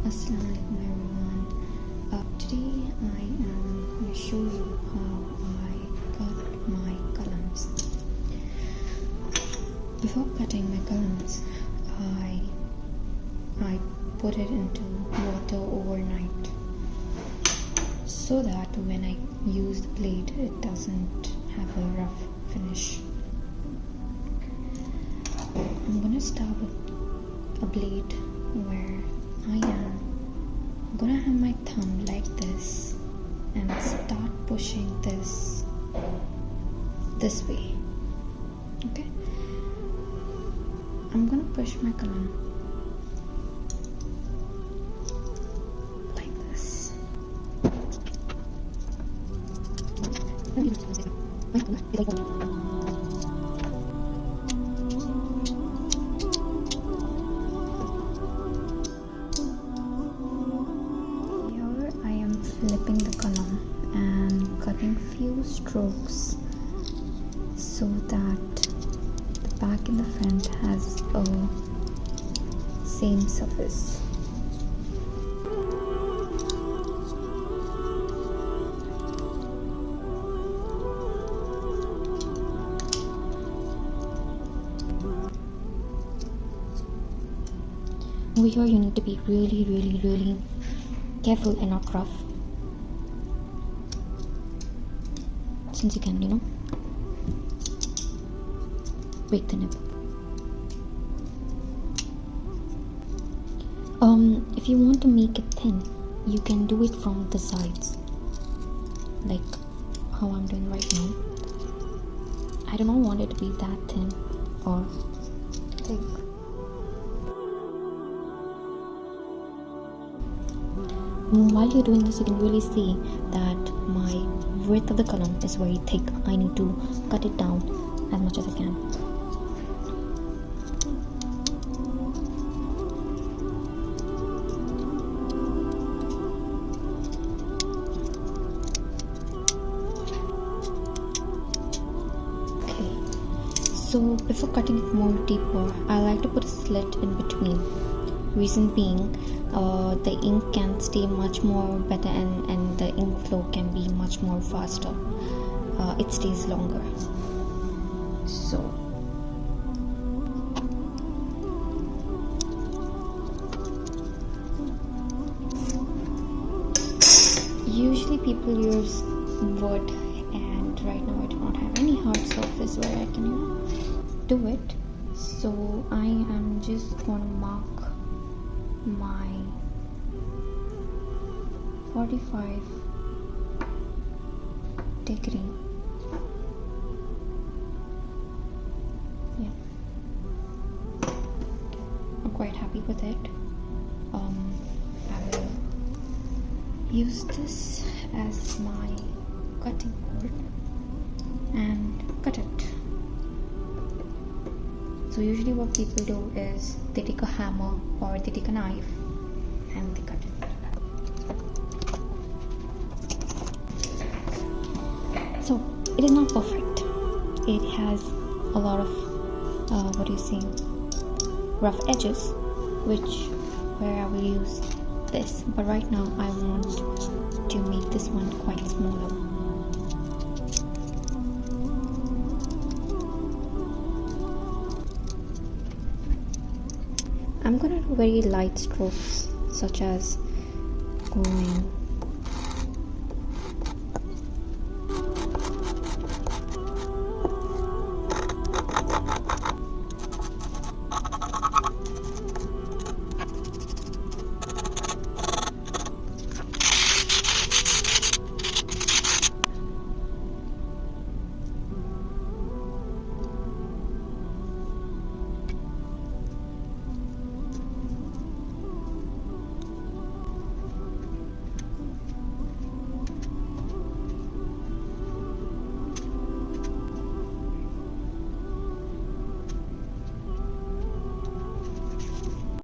Assalamualaikum everyone. Today I am going to show you how I cut my columns. Before cutting my columns, I put it into water overnight so that when I use the blade it doesn't have a rough finish. I'm going to start with a blade where I am gonna have my thumb like this and start pushing this way. Okay, I'm gonna push my column like this. Flipping the column and cutting few strokes so that the back and the front has a same surface. Over here you need to be really careful and not rough, since you can, break the nib. If you want to make it thin, you can do it from the sides, like how I'm doing right now. I do not want it to be that thin or thick. While you're doing this, you can really see that my width of the column is very thick. I need to cut it down as much as I can. Okay, so before cutting it more deeper, I like to put a slit in between. Reason being, the ink can stay much more better and the ink flow can be much more faster. It stays longer. So usually people use wood, and right now I do not have any hard surface where I can do it. So I am just going to mark my 45 degree. Yeah, I'm quite happy with it. I will use this as my cutting board and cut it. So usually what people do is they take a hammer or they take a knife and they cut it. So it is not perfect. It has a lot of rough edges, where I will use this. But right now I want to make this one quite smaller. I'm gonna do very light strokes, such as going